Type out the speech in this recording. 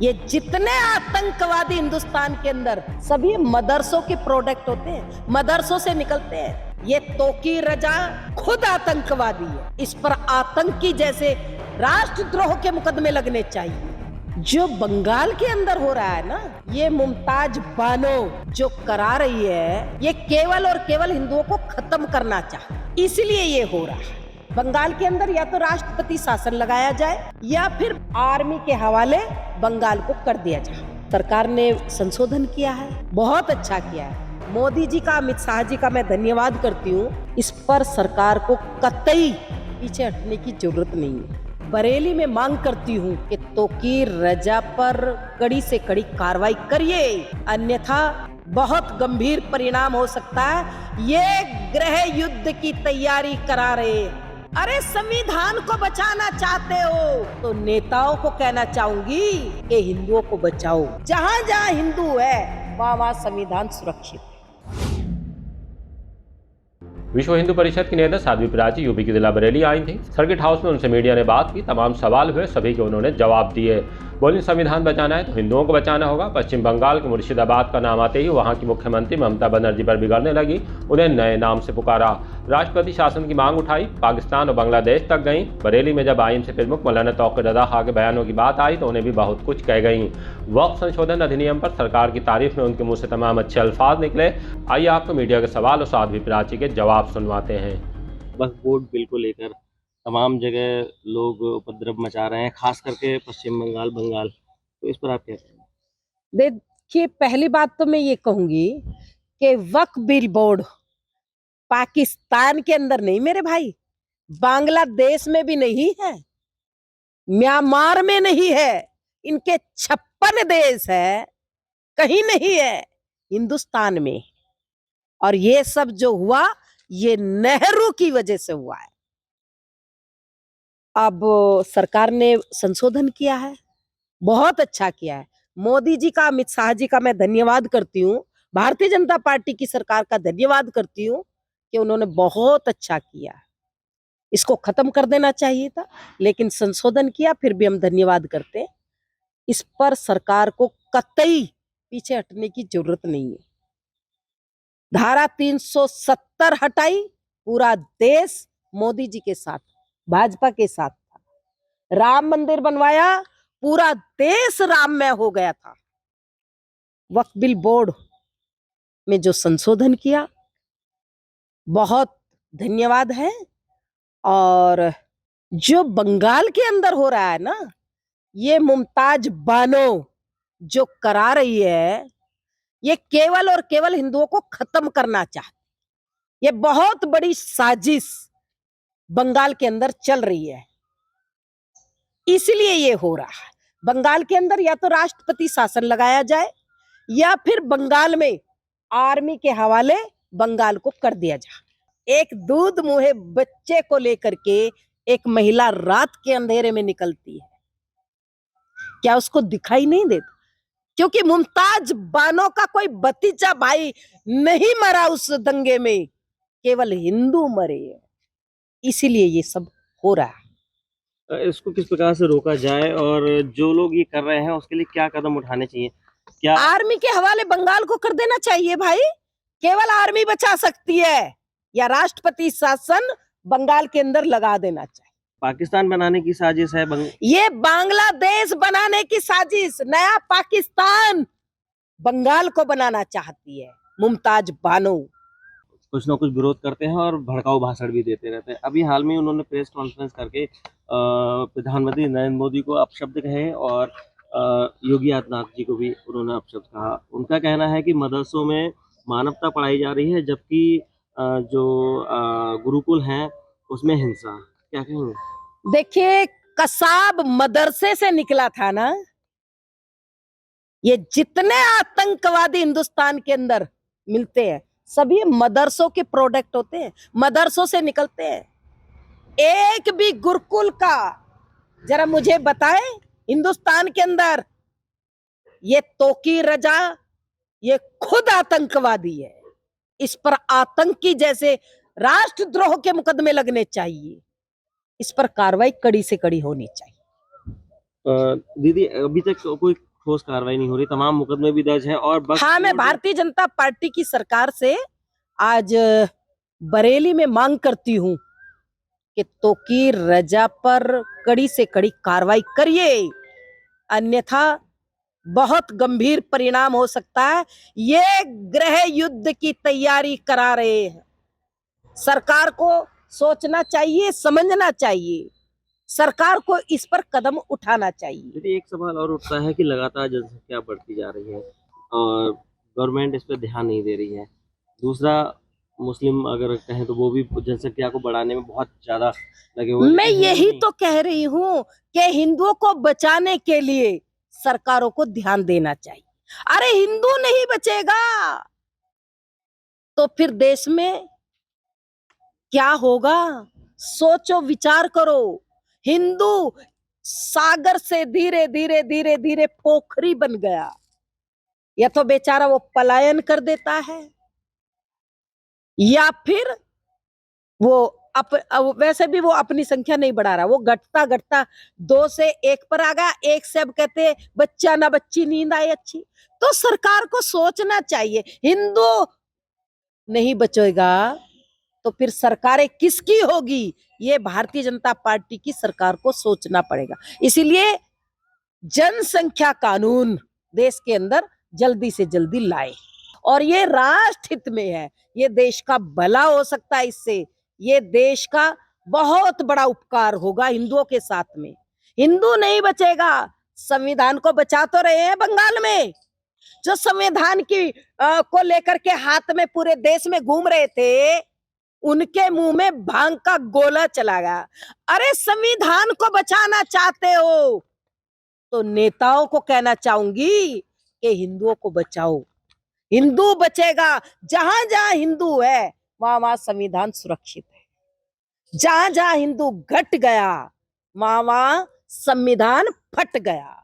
ये जितने आतंकवादी हिंदुस्तान के अंदर सभी मदरसों के प्रोडक्ट होते हैं, मदरसों से निकलते हैं। ये तोकी रजा खुद आतंकवादी है। इस पर आतंकी जैसे राष्ट्रद्रोह के मुकदमे लगने चाहिए। जो बंगाल के अंदर हो रहा है ना, ये मुमताज बानो जो करा रही है, ये केवल और केवल हिंदुओं को खत्म करना चाहती, इसलिए ये हो रहा है। बंगाल के अंदर या तो राष्ट्रपति शासन लगाया जाए या फिर आर्मी के हवाले बंगाल को कर दिया जाए। सरकार ने संशोधन किया है, बहुत अच्छा किया है। मोदी जी का, अमित शाह जी का मैं धन्यवाद करती हूँ। इस पर सरकार को कतई पीछे हटने की जरूरत नहीं है। बरेली में मांग करती हूँ कि तोकी रजा पर कड़ी से कड़ी कार्रवाई करिए, अन्यथा बहुत गंभीर परिणाम हो सकता है। ये गृह युद्ध की तैयारी करा रहे। अरे संविधान को बचाना चाहते हो तो नेताओं को कहना चाहूंगी कि हिंदुओं को बचाओ। जहां जहां हिंदू है वहां वहां संविधान सुरक्षित है। विश्व हिंदू परिषद की नेता साध्वी प्राची यूपी की जिला बरेली आई थी। सर्किट हाउस में उनसे मीडिया ने बात की। तमाम सवाल हुए, सभी के उन्होंने जवाब दिए। बोली, संविधान बचाना है तो हिंदुओं को बचाना होगा। पश्चिम बंगाल के मुर्शिदाबाद का नाम आते ही वहां की मुख्यमंत्री ममता बनर्जी पर बिगड़ने लगी, उन्हें नए नाम से पुकारा। राष्ट्रपति शासन की मांग उठाई, पाकिस्तान और बांग्लादेश तक गई। बरेली में जब आईएमसी प्रमुख मौलाना तौकीर रज़ा खां के बयानों की बात आई तो उन्हें भी बहुत कुछ कह गई। वक्फ संशोधन अधिनियम पर सरकार की तारीफ में उनके मुंह से तमाम अच्छे अल्फाज निकले। आइए आपको मीडिया के सवाल और साध्वी प्राची के जवाब सुनवाते हैं। वक्फ बोर्ड बिल को लेकर तमाम जगह लोग उपद्रव मचा रहे हैं, खास करके पश्चिम बंगाल, तो इस पर आप क्या कहेंगे? देखिए, पहली बात तो मैं ये कहूंगी कि वक्फ बिल बोर्ड पाकिस्तान के अंदर नहीं मेरे भाई, बांग्लादेश में भी नहीं है, म्यांमार में नहीं है, इनके 56 देश है, कहीं नहीं है, हिंदुस्तान में। और ये सब जो हुआ ये नेहरू की वजह से हुआ है। अब सरकार ने संशोधन किया है, बहुत अच्छा किया है। मोदी जी का, अमित शाह जी का मैं धन्यवाद करती हूँ। भारतीय जनता पार्टी की सरकार का धन्यवाद करती हूँ कि उन्होंने बहुत अच्छा किया। इसको खत्म कर देना चाहिए था, लेकिन संशोधन किया, फिर भी हम धन्यवाद करते हैं। इस पर सरकार को कतई पीछे हटने की जरूरत नहीं है। धारा 370 हटाई, पूरा देश मोदी जी के साथ, भाजपा के साथ था। राम मंदिर बनवाया, पूरा देश राममय हो गया था। वक्फ बिल बोर्ड में जो संशोधन किया, बहुत धन्यवाद है। और जो बंगाल के अंदर हो रहा है ना, ये मुमताज बानो जो करा रही है, ये केवल और केवल हिंदुओं को खत्म करना चाहती। ये बहुत बड़ी साजिश बंगाल के अंदर चल रही है, इसलिए ये हो रहा है। बंगाल के अंदर या तो राष्ट्रपति शासन लगाया जाए या फिर बंगाल में आर्मी के हवाले बंगाल को कर दिया जाए। एक दूध मुहे बच्चे को लेकर के एक महिला रात के अंधेरे में निकलती है, क्या उसको दिखाई नहीं देता? क्योंकि मुमताज बानो का कोई भतीजा भाई नहीं मरा उस दंगे में, केवल हिंदू मरे, इसीलिए ये सब हो रहा है। इसको किस प्रकार से रोका जाए और जो लोग ये कर रहे हैं उसके लिए क्या कदम उठाने चाहिए? क्या आर्मी के हवाले बंगाल को कर देना चाहिए भाई, केवल आर्मी बचा सकती है, या राष्ट्रपति शासन बंगाल के अंदर लगा देना चाहिए। पाकिस्तान बनाने की साजिश है? ये बांग्लादेश बनाने की साजिश, नया पाकिस्तान बंगाल को बनाना चाहती है मुमताज बानो। कुछ ना कुछ विरोध करते हैं और भड़काऊ भाषण भी देते रहते हैं। अभी हाल में उन्होंने प्रेस कॉन्फ्रेंस करके प्रधानमंत्री नरेंद्र मोदी को अपशब्द कहे और योगी आदित्यनाथ जी को भी उन्होंने अपशब्द कहा। उनका कहना है कि मदरसों में मानवता पढ़ाई जा रही है, जबकि जो गुरुकुल हैं उसमें हिंसा। क्या कहेंगे? देखिए, कसाब मदरसे से निकला था ना। ये जितने आतंकवादी हिंदुस्तान के अंदर मिलते हैं सभी मदरसों के प्रोडक्ट होते हैं, मदरसों से निकलते हैं। एक भी गुरुकुल का जरा मुझे बताएं हिंदुस्तान के अंदर। ये तोकी रजा ये खुद आतंकवादी है। इस पर आतंकी जैसे राष्ट्रद्रोह के मुकदमे लगने चाहिए। इस पर कार्रवाई कड़ी से कड़ी होनी चाहिए। दीदी अभी तक कोई ठोस कार्रवाई नहीं हो रही, तमाम मुकदमे भी दर्ज हैं और बस हाँ, मैं भारतीय जनता पार्टी की सरकार से आज बरेली में मांग करती हूँ कि तोकीर रजा पर कड़ी से कड़ी कार्रवाई करिए, अन्यथा बहुत गंभीर परिणाम हो सकता है। ये गृह युद्ध की तैयारी करा रहे हैं। सरकार को सोचना चाहिए, समझना चाहिए, सरकार को इस पर कदम उठाना चाहिए। दीदी एक सवाल और उठता है कि लगातार जनसंख्या बढ़ती जा रही है और गवर्नमेंट इस पर ध्यान नहीं दे रही है। दूसरा, मुस्लिम अगर कहें तो वो भी जनसंख्या को बढ़ाने में बहुत ज्यादा लगे हुए हैं। मैं लेकिन यही हिंदू तो कह रही हूँ कि हिंदुओं को बचाने के लिए सरकारों को ध्यान देना चाहिए। अरे हिंदू नहीं बचेगा तो फिर देश में क्या होगा? सोचो, विचार करो। हिंदू सागर से धीरे धीरे धीरे धीरे पोखरी बन गया, या तो बेचारा वो पलायन कर देता है, या फिर वो वैसे भी वो अपनी संख्या नहीं बढ़ा रहा, वो घटता घटता 2 से 1 पर आ गया। एक से अब कहते बच्चा ना बच्ची नींद आई अच्छी। तो सरकार को सोचना चाहिए, हिंदू नहीं बचेगा तो फिर सरकारें किसकी होगी? ये भारतीय जनता पार्टी की सरकार को सोचना पड़ेगा। इसीलिए जनसंख्या कानून देश के अंदर जल्दी से जल्दी लाए, और ये राष्ट्र हित में है। ये देश का भला हो सकता है, इससे ये देश का बहुत बड़ा उपकार होगा हिंदुओं के साथ में। हिंदू नहीं बचेगा। संविधान को बचा तो रहे हैं बंगाल में, जो संविधान की को लेकर के हाथ में पूरे देश में घूम रहे थे, उनके मुंह में भांग का गोला चला गया। अरे संविधान को बचाना चाहते हो तो नेताओं को कहना चाहूंगी कि हिंदुओं को बचाओ। हिंदू बचेगा। जहां जहां हिंदू है वहां वहां संविधान सुरक्षित है। जहां जहां हिंदू घट गया वहां वहां संविधान फट गया।